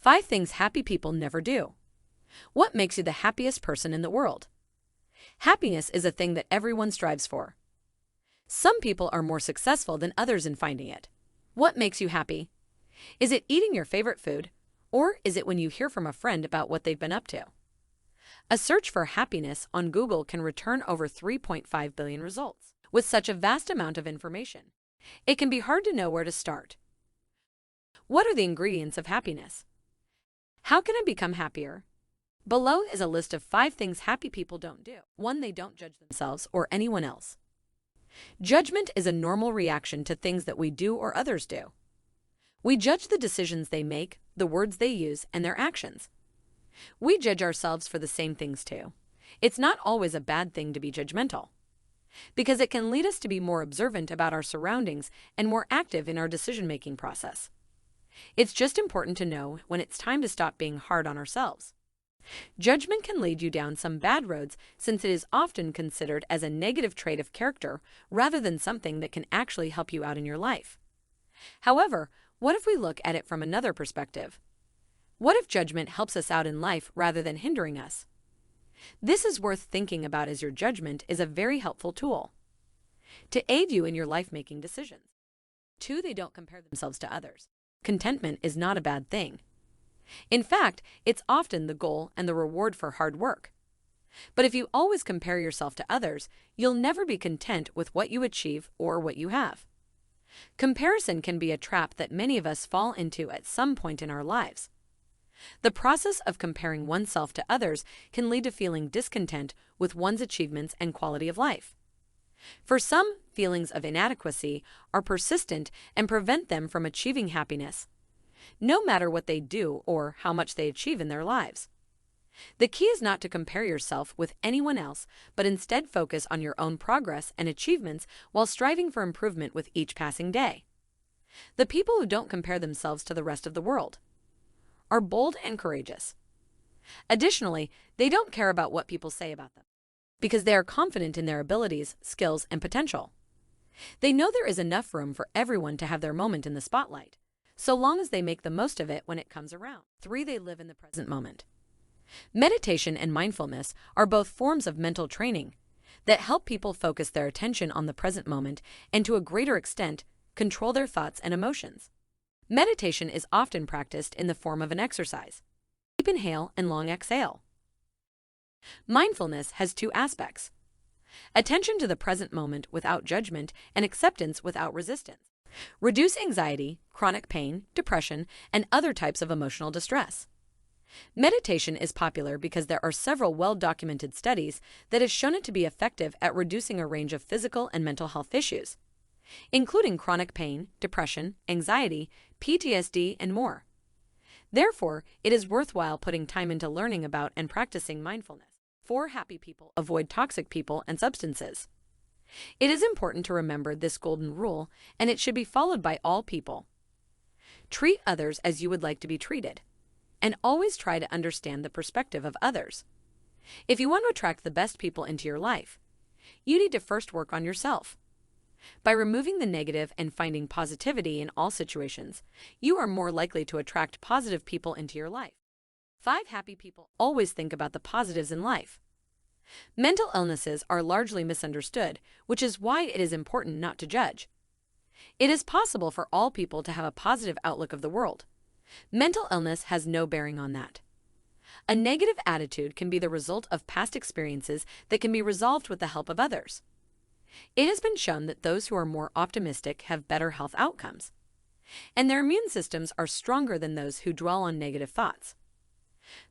5 things happy people never do. What makes you the happiest person in the world? Happiness is a thing that everyone strives for. Some people are more successful than others in finding it. What makes you happy? Is it eating your favorite food? Or is it when you hear from a friend about what they've been up to? A search for happiness on Google can return over 3.5 billion results. With such a vast amount of information, it can be hard to know where to start. What are the ingredients of happiness? How can I become happier? Below is a list of 5 things happy people don't do. 1. They don't judge themselves or anyone else. Judgment is a normal reaction to things that we do or others do. We judge the decisions they make, the words they use, and their actions. We judge ourselves for the same things too. It's not always a bad thing to be judgmental, because it can lead us to be more observant about our surroundings and more active in our decision-making process. It's just important to know when it's time to stop being hard on ourselves. Judgment can lead you down some bad roads since it is often considered as a negative trait of character rather than something that can actually help you out in your life. However, what if we look at it from another perspective? What if judgment helps us out in life rather than hindering us? This is worth thinking about, as your judgment is a very helpful tool to aid you in your life-making decisions. 2. They don't compare themselves to others. Contentment is not a bad thing. In fact, it's often the goal and the reward for hard work. But if you always compare yourself to others, you'll never be content with what you achieve or what you have. Comparison can be a trap that many of us fall into at some point in our lives. The process of comparing oneself to others can lead to feeling discontent with one's achievements and quality of life. For some, feelings of inadequacy are persistent and prevent them from achieving happiness, no matter what they do or how much they achieve in their lives. The key is not to compare yourself with anyone else, but instead focus on your own progress and achievements while striving for improvement with each passing day. The people who don't compare themselves to the rest of the world are bold and courageous. Additionally, they don't care about what people say about them, because they are confident in their abilities, skills, and potential. They know there is enough room for everyone to have their moment in the spotlight, so long as they make the most of it when it comes around. 3. They live in the present moment. Meditation and mindfulness are both forms of mental training that help people focus their attention on the present moment and, to a greater extent, control their thoughts and emotions. Meditation is often practiced in the form of an exercise: deep inhale and long exhale. Mindfulness has 2 aspects: attention to the present moment without judgment and acceptance without resistance. Reduce anxiety, chronic pain, depression, and other types of emotional distress. Meditation is popular because there are several well-documented studies that have shown it to be effective at reducing a range of physical and mental health issues, including chronic pain, depression, anxiety, PTSD, and more. Therefore, it is worthwhile putting time into learning about and practicing mindfulness. 4. Happy people avoid toxic people and substances. It is important to remember this golden rule, and it should be followed by all people. Treat others as you would like to be treated, and always try to understand the perspective of others. If you want to attract the best people into your life, you need to first work on yourself. By removing the negative and finding positivity in all situations, you are more likely to attract positive people into your life. 5. Happy people always think about the positives in life. Mental illnesses are largely misunderstood, which is why it is important not to judge. It is possible for all people to have a positive outlook of the world. Mental illness has no bearing on that. A negative attitude can be the result of past experiences that can be resolved with the help of others. It has been shown that those who are more optimistic have better health outcomes, and their immune systems are stronger than those who dwell on negative thoughts.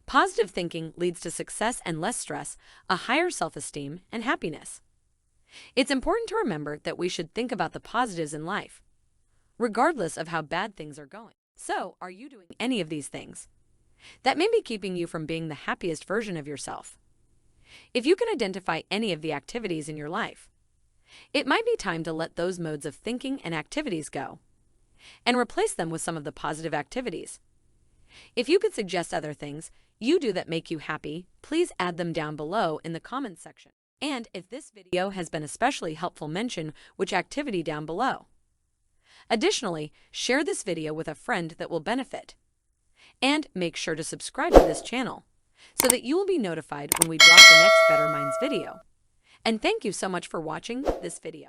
Positive thinking leads to success and less stress, a higher self-esteem, and happiness. It's important to remember that we should think about the positives in life, regardless of how bad things are going. So, are you doing any of these things that may be keeping you from being the happiest version of yourself? If you can identify any of the activities in your life, it might be time to let those modes of thinking and activities go and replace them with some of the positive activities. If you could suggest other things you do that make you happy, please add them down below in the comments section. And if this video has been especially helpful, mention which activity down below. Additionally, share this video with a friend that will benefit. And make sure to subscribe to this channel so that you will be notified when we drop the next Better Minds video. And thank you so much for watching this video.